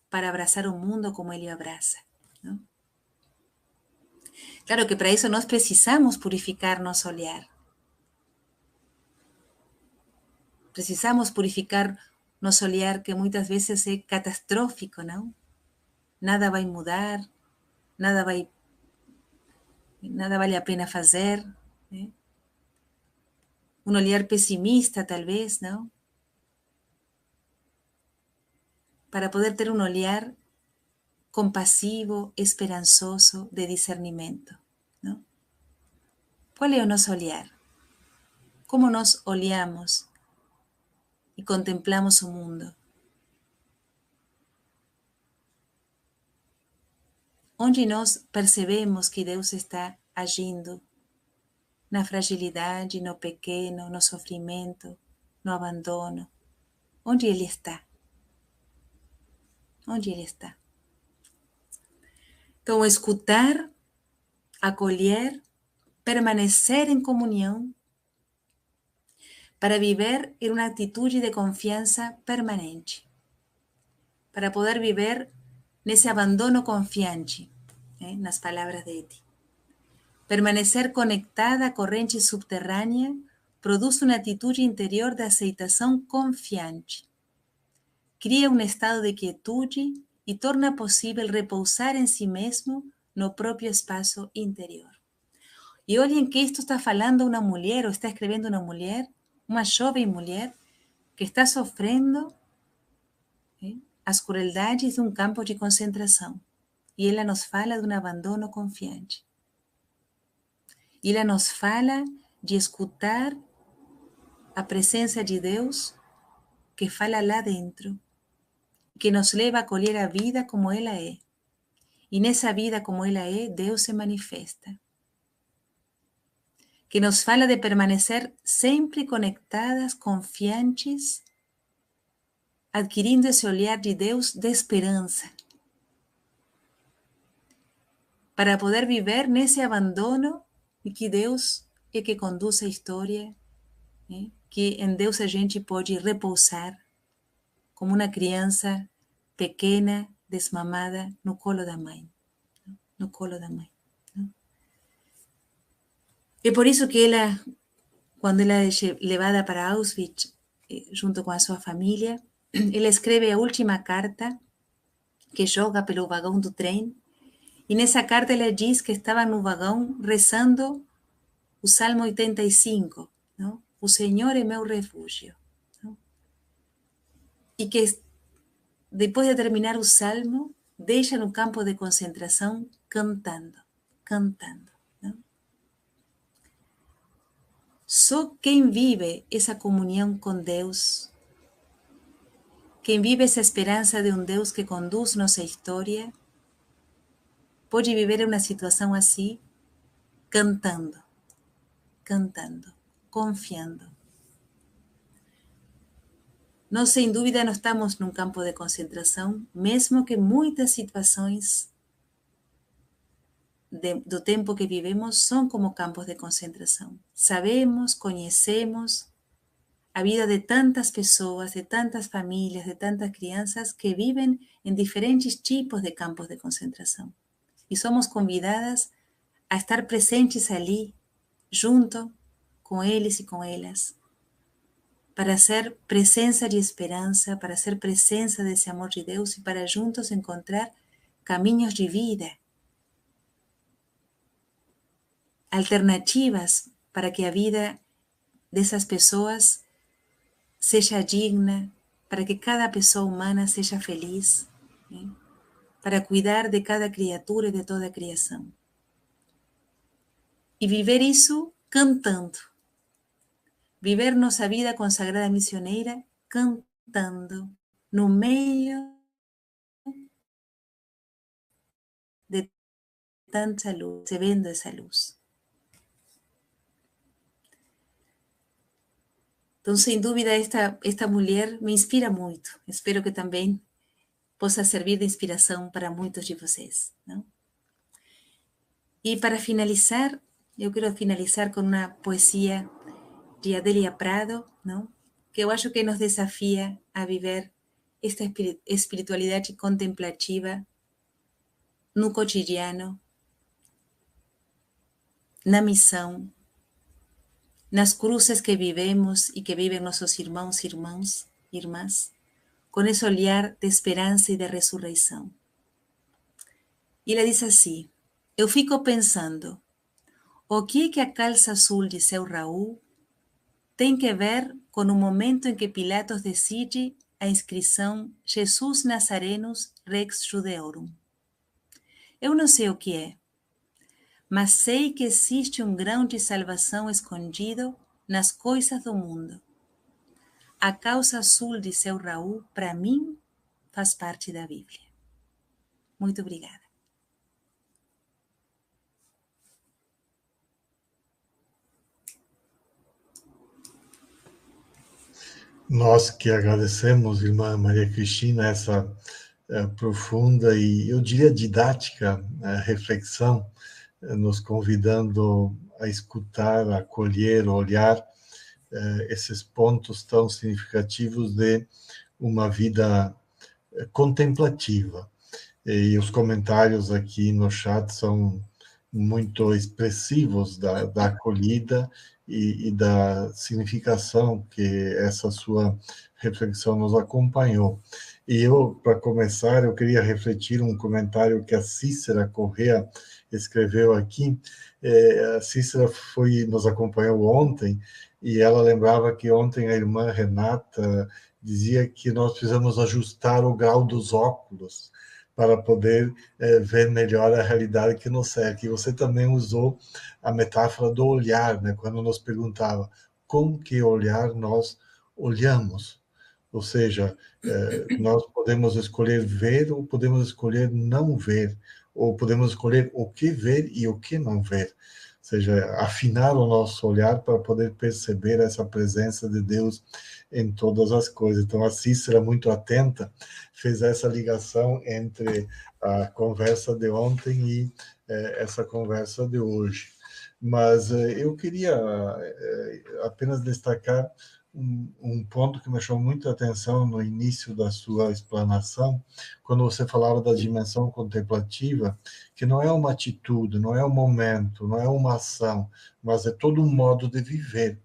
para abraçar o mundo como Ele abraça, não? Claro que para isso nós precisamos purificar nosso olhar. Precisamos purificar nosso olhar, que muitas vezes é catastrófico, não? Nada vai mudar, nada vale a pena fazer, né? Um olhar pessimista, talvez, não? Para poder ter um olhar compassivo, esperançoso, de discernimento, não? Qual é o nosso olhar? Como nós olhamos e contemplamos o mundo. Onde nós percebemos que Deus está agindo na fragilidade, no pequeno, no sofrimento, no abandono. Onde Ele está? Onde Ele está? Então, escutar, acolher, permanecer em comunhão, para viver em uma atitude de confiança permanente, para poder viver nesse abandono confiante, nas palavras de Eti. Permanecer conectada à corrente subterrânea produz uma atitude interior de aceitação confiante. Cria um estado de quietude e torna possível repousar em si mesmo no próprio espaço interior. E olhem que isto está falando uma mulher, ou está escrevendo uma jovem mulher, que está sofrendo as crueldades de um campo de concentração. E ela nos fala de um abandono confiante. E ela nos fala de escutar a presença de Deus que fala lá dentro, que nos leva a acolher a vida como ela é. E nessa vida como ela é, Deus se manifesta. Que nos fala de permanecer sempre conectadas, confiantes, adquirindo esse olhar de Deus de esperança, para poder viver nesse abandono e que Deus é que conduz a história, que em Deus a gente pode repousar como uma criança pequena, desmamada, no colo da mãe. No colo da mãe. É por isso que ela, quando ela é levada para Auschwitz, junto com a sua família, ela escreve a última carta que joga pelo vagão do trem. E nessa carta ela diz que estava no vagão rezando o Salmo 85, não? O Senhor é meu refúgio. Não? E que depois de terminar o Salmo, deixa no campo de concentração cantando. Não? Só quem vive essa comunhão com Deus, quem vive essa esperança de um Deus que conduz nossa história, pode viver uma situação assim, cantando, confiando. Nós, sem dúvida, não estamos num campo de concentração, mesmo que muitas situações do tempo que vivemos são como campos de concentração. Sabemos, conhecemos a vida de tantas pessoas, de tantas famílias, de tantas crianças que vivem em diferentes tipos de campos de concentração. E somos convidadas a estar presentes ali, junto com eles e com elas, para ser presença de esperança, para ser presença desse amor de Deus e para juntos encontrar caminhos de vida, alternativas para que a vida dessas pessoas seja digna, para que cada pessoa humana seja feliz, para cuidar de cada criatura e de toda a criação. E viver isso cantando. Viver nossa vida consagrada missioneira cantando, no meio de tanta luz, recebendo essa luz. Então, sem dúvida, esta mulher me inspira muito. Espero que também possa servir de inspiração para muitos de vocês. Não? E para finalizar, eu quero finalizar com uma poesia de Adélia Prado, não? Que eu acho que nos desafia a viver esta espiritualidade contemplativa no cotidiano, na missão, nas cruzes que vivemos e que vivem nossos irmãos e irmãs, com esse olhar de esperança e de ressurreição. E ela diz assim: eu fico pensando, o que é que a calça azul de seu Raul tem que ver com o momento em que Pilatos decide a inscrição Jesus Nazarenus Rex Judeorum? Eu não sei o que é, mas sei que existe um grão de salvação escondido nas coisas do mundo. A causa azul de seu Raul, para mim, faz parte da Bíblia. Muito obrigada. Nós que agradecemos, irmã Maria Cristina, essa profunda e, eu diria, didática reflexão, nos convidando a escutar, a acolher, a olhar esses pontos tão significativos de uma vida contemplativa. E os comentários aqui no chat são muito expressivos da acolhida e da significação que essa sua reflexão nos acompanhou. E eu, para começar, eu queria refletir um comentário que a Cícera Corrêa escreveu aqui. A Cícera nos acompanhou ontem, e ela lembrava que ontem a irmã Renata dizia que nós precisamos ajustar o grau dos óculos para poder ver melhor a realidade que nos cerca. E você também usou a metáfora do olhar, né? Quando nos perguntava com que olhar nós olhamos. Ou seja, nós podemos escolher ver ou podemos escolher não ver, ou podemos escolher o que ver e o que não ver. Ou seja, afinar o nosso olhar para poder perceber essa presença de Deus em todas as coisas. Então, a Cícera, muito atenta, fez essa ligação entre a conversa de ontem e essa conversa de hoje. Mas eu queria apenas destacar um ponto que me chamou muita atenção no início da sua explanação, quando você falava da dimensão contemplativa, que não é uma atitude, não é um momento, não é uma ação, mas é todo um modo de viver.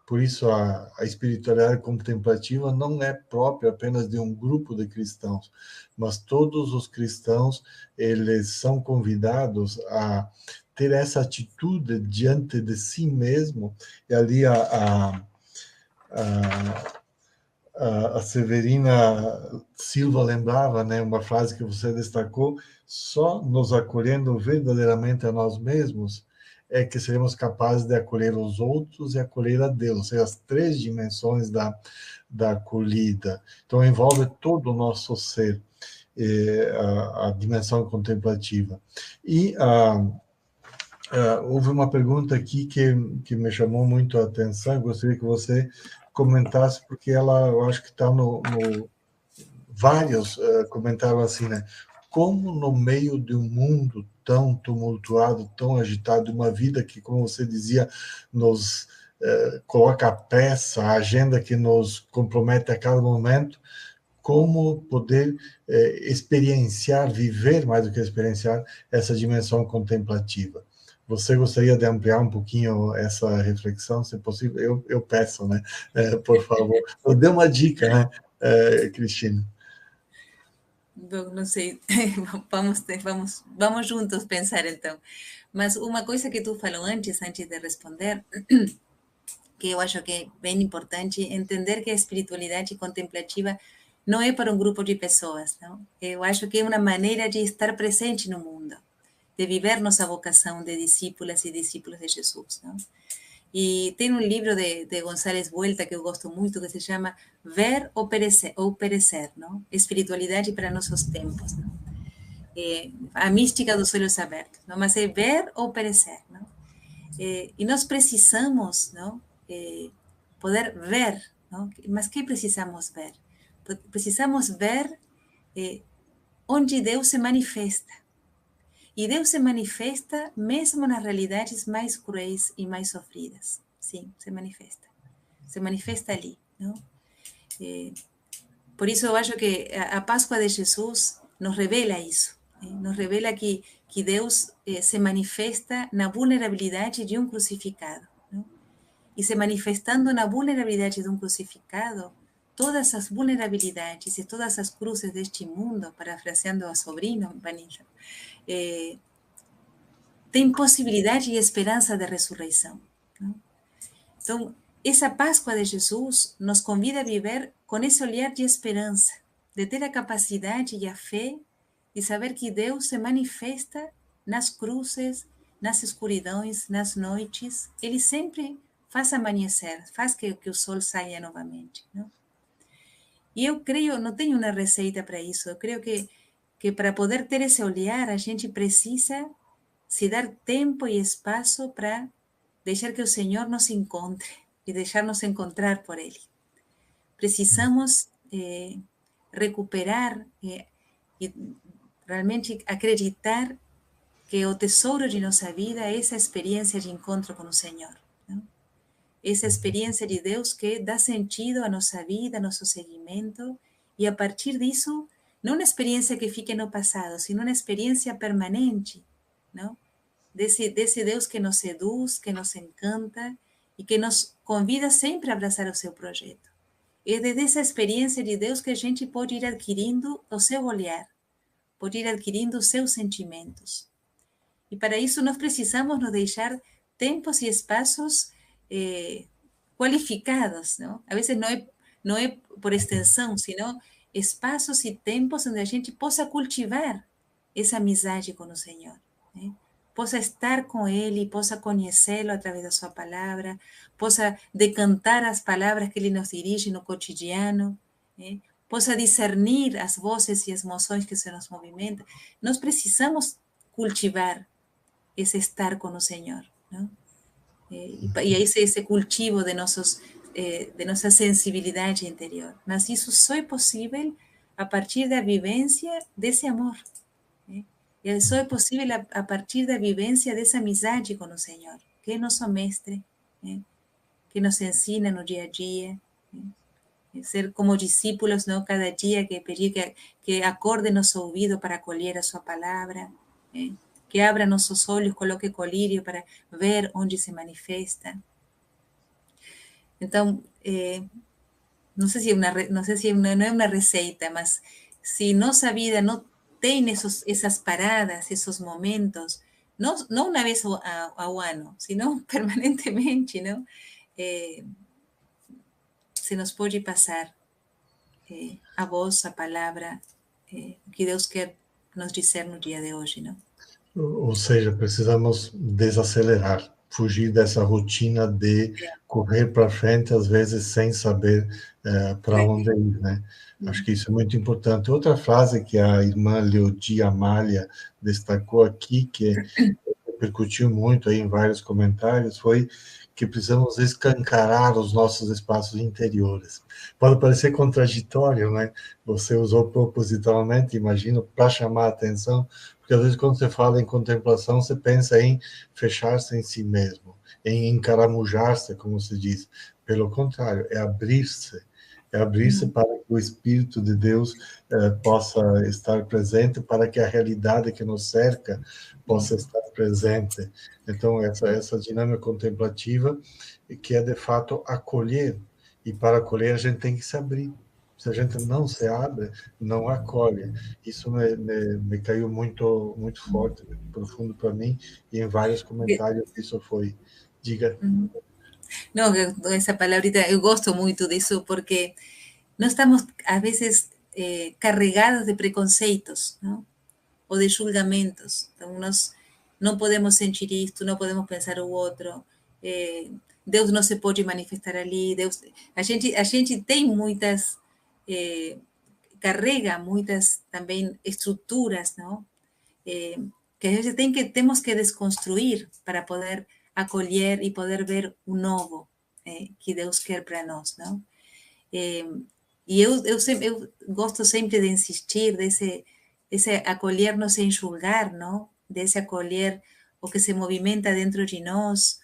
Por isso, a espiritualidade contemplativa não é própria apenas de um grupo de cristãos, mas todos os cristãos, eles são convidados a ter essa atitude diante de si mesmo, e ali a Severina Silva lembrava, né, uma frase que você destacou: só nos acolhendo verdadeiramente a nós mesmos é que seremos capazes de acolher os outros e acolher a Deus, ou seja, as três dimensões da acolhida. Então, envolve todo o nosso ser, a dimensão contemplativa. E houve uma pergunta aqui que me chamou muito a atenção, gostaria que você comentasse, porque ela, eu acho que está vários comentaram assim, né? Como no meio de um mundo tão tumultuado, tão agitado, uma vida que, como você dizia, nos coloca a peça, a agenda que nos compromete a cada momento, como poder experienciar, viver mais do que experienciar, essa dimensão contemplativa. Você gostaria de ampliar um pouquinho essa reflexão, se possível? Eu peço, né? Por favor. Eu dei uma dica, né, Cristina? Bom, não sei, vamos juntos pensar então. Mas uma coisa que tu falou antes de responder, que eu acho que é bem importante, entender que a espiritualidade contemplativa não é para um grupo de pessoas, não? Eu acho que é uma maneira de estar presente no mundo, de viver nossa vocação de discípulas e discípulos de Jesus, não? E tem um livro de González Vuelta que eu gosto muito, que se chama Ver ou Perecer, não? Espiritualidade para nossos tempos, não? A mística dos olhos abertos, não? Mas é ver ou perecer, não? E nós precisamos, não? Poder ver, não? Mas que precisamos ver? Precisamos ver onde Deus se manifesta. E Deus se manifesta mesmo nas realidades mais cruéis e mais sofridas. Sim, se manifesta. Se manifesta ali, não? Por isso eu acho que a Páscoa de Jesus nos revela isso. Nos revela que Deus se manifesta na vulnerabilidade de um crucificado. Não? E se manifestando na vulnerabilidade de um crucificado, todas as vulnerabilidades e todas as cruzes deste mundo, parafraseando a sobrina Vanilla, tem possibilidade e esperança de ressurreição. Não? Então, essa Páscoa de Jesus nos convida a viver com esse olhar de esperança, de ter a capacidade e a fé de saber que Deus se manifesta nas cruzes, nas escuridões, nas noites. Ele sempre faz amanhecer, faz que o sol saia novamente. Não? E eu creio, não tenho uma receita para isso. Eu creio que para poder ter esse olhar, a gente precisa se dar tempo e espaço para deixar que o Senhor nos encontre e deixar-nos encontrar por Ele. Precisamos recuperar e realmente acreditar que o tesouro de nossa vida é essa experiência de encontro com o Senhor. Não? Essa experiência de Deus que dá sentido à nossa vida, ao nosso seguimento, e a partir disso, não uma experiência que fique no passado, sino uma experiência permanente, não? Desse Deus que nos seduz, que nos encanta e que nos convida sempre a abraçar o seu projeto. É desde essa experiência de Deus que a gente pode ir adquirindo o seu olhar, pode ir adquirindo os seus sentimentos. E para isso nós precisamos nos deixar tempos e espaços qualificados, não? A vezes não é por extensão, sino espaços e tempos onde a gente possa cultivar essa amizade com o Senhor, né? Possa estar com Ele, possa conhecê-lo através da sua palavra, possa decantar as palavras que Ele nos dirige no cotidiano, né? Possa discernir as vozes e as emoções que se nos movimentam. Nós precisamos cultivar esse estar com o Senhor, não? E esse cultivo de nossa sensibilidade interior. Mas isso só é possível a partir da vivência desse amor. E só é possível a partir da vivência dessa amizade com o Senhor, que é nosso mestre, que nos ensina no dia a dia. Ser como discípulos, não? Cada dia que pedir que acorde nosso ouvido para acolher a sua palavra, que abra nossos olhos, coloque colírio para ver onde se manifesta. Então, não sei se não é uma receita, mas se nossa vida não tem essas paradas, esses momentos, não uma vez ao ano, sino permanentemente, não? Se nos pode passar a voz, a palavra, que Deus quer nos dizer no dia de hoje, não? Ou seja, precisamos desacelerar, fugir dessa rotina de correr para frente, às vezes sem saber para onde ir, né? Acho que isso é muito importante. Outra frase que a irmã Leodi Amália destacou aqui, que repercutiu muito aí em vários comentários, foi que precisamos escancarar os nossos espaços interiores. Pode parecer contraditório, né? Você usou propositalmente, imagino, para chamar a atenção, porque às vezes quando você fala em contemplação, você pensa em fechar-se em si mesmo, em encaramujar-se, como se diz. Pelo contrário, é abrir-se para que o Espírito de Deus possa estar presente, para que a realidade que nos cerca possa estar presente. Então, essa dinâmica contemplativa, que é, de fato, acolher. E para acolher, a gente tem que se abrir. Se a gente não se abre, não acolhe. Isso me caiu muito, muito forte, muito profundo para mim, e em vários comentários isso foi. Diga. Não, essa palabrita, eu gosto muito disso, porque nós estamos, às vezes, carregados de preconceitos, não? Ou de julgamentos. Então, nós não podemos sentir isto, não podemos pensar o outro, Deus não se pode manifestar ali, a gente tem muitas, carrega muitas também estruturas, não? Que a gente temos que desconstruir para poder acolher e poder ver o novo que Deus quer para nós, não? E eu gosto sempre de insistir desse acolher-nos sem julgar, não? Desse acolher o que se movimenta dentro de nós,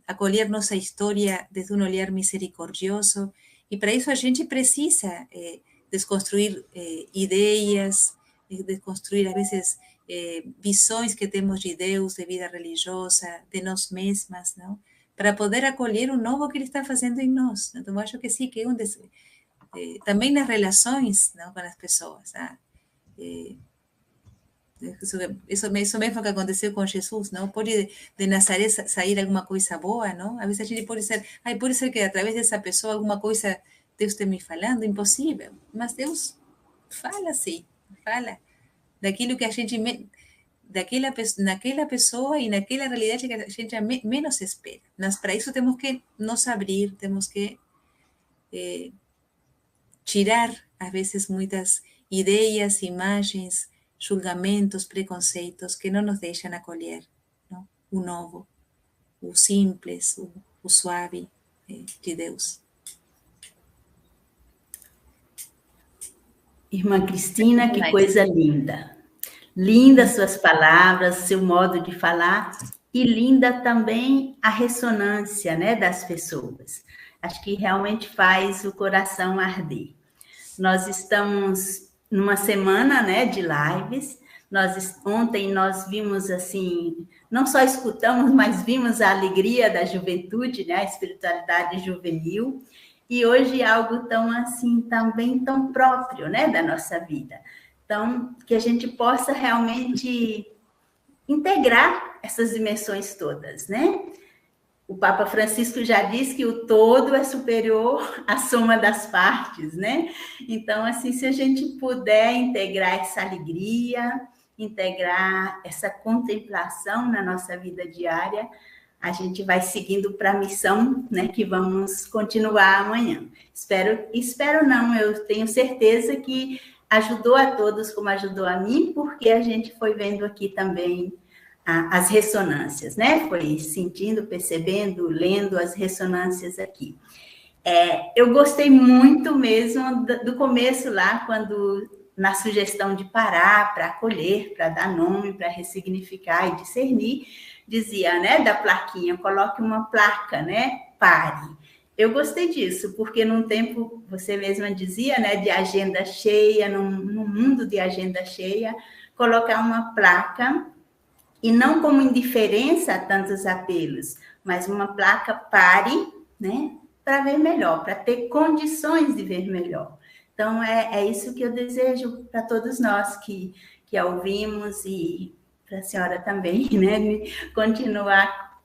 acolher nossa história desde um olhar misericordioso. E para isso a gente precisa desconstruir ideias, desconstruir, às vezes, visões que temos de Deus, de vida religiosa, de nós mesmas, não? Para poder acolher o novo que Ele está fazendo em nós. Então, eu acho que sim, que é também nas relações, não, com as pessoas. Isso mesmo que aconteceu com Jesus, não? Pode de Nazaré sair alguma coisa boa, não? Às vezes a gente pode ser que através dessa pessoa alguma coisa Deus esteja me falando, impossível. Mas Deus fala, sim, fala daquilo que a gente naquela pessoa e naquela realidade que a gente menos espera. Mas para isso temos que nos abrir, temos que tirar, às vezes, muitas ideias, imagens, julgamentos, preconceitos que não nos deixam acolher, não? O novo, o simples, o suave de Deus. Irmã Cristina, que coisa linda. Linda suas palavras, seu modo de falar, e linda também a ressonância, né, das pessoas. Acho que realmente faz o coração arder. Nós estamos numa semana, né, de lives. Ontem nós vimos assim, não só escutamos, mas vimos a alegria da juventude, né, a espiritualidade juvenil. E hoje algo tão assim, também tão próprio, né, da nossa vida. Então, que a gente possa realmente integrar essas dimensões todas, né? O Papa Francisco já disse que o todo é superior à soma das partes, né? Então, assim, se a gente puder integrar essa alegria, integrar essa contemplação na nossa vida diária, a gente vai seguindo para a missão, né, que vamos continuar amanhã. Espero não, eu tenho certeza que ajudou a todos como ajudou a mim, porque a gente foi vendo aqui também as ressonâncias, né? Foi sentindo, percebendo, lendo as ressonâncias aqui. Eu gostei muito mesmo do começo lá, quando na sugestão de parar para acolher, para dar nome, para ressignificar e discernir, dizia, né, da plaquinha, coloque uma placa, né, pare. Eu gostei disso, porque num tempo, você mesma dizia, né, de agenda cheia, num mundo de agenda cheia, colocar uma placa, e não como indiferença a tantos apelos, mas uma placa pare, né, para ver melhor, para ter condições de ver melhor. Então, é isso que eu desejo para todos nós que a ouvimos e para a senhora também, né, continuar.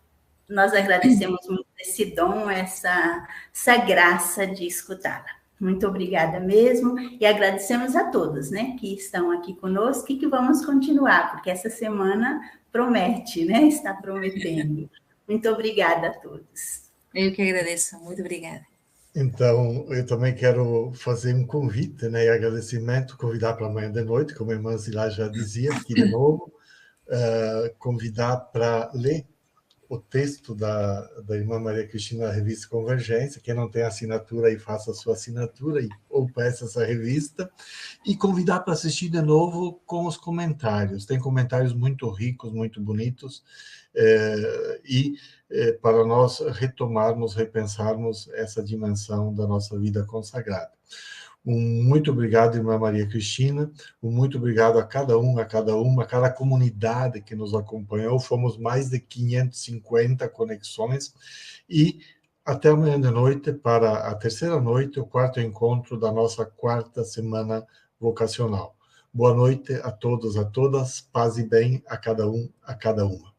Nós agradecemos muito esse dom, essa graça de escutá-la. Muito obrigada mesmo, e agradecemos a todos, né, que estão aqui conosco e que vamos continuar, porque essa semana promete, né, está prometendo. Muito obrigada a todos. Eu que agradeço, muito obrigada. Então, eu também quero fazer um convite, né, e agradecimento, convidar para amanhã de noite, como a irmã Zilá já dizia, aqui de novo, convidar para ler o texto da irmã Maria Cristina da revista Convergência. Quem não tem assinatura aí, faça a sua assinatura ou peça essa revista, e convidar para assistir de novo com os comentários. Tem comentários muito ricos, muito bonitos, para nós retomarmos, repensarmos essa dimensão da nossa vida consagrada. Muito obrigado, irmã Maria Cristina, muito obrigado a cada uma, a cada comunidade que nos acompanhou. Fomos mais de 550 conexões, e até amanhã de noite para a terceira noite, o quarto encontro da nossa quarta semana vocacional. Boa noite a todos, a todas, paz e bem a cada um, a cada uma.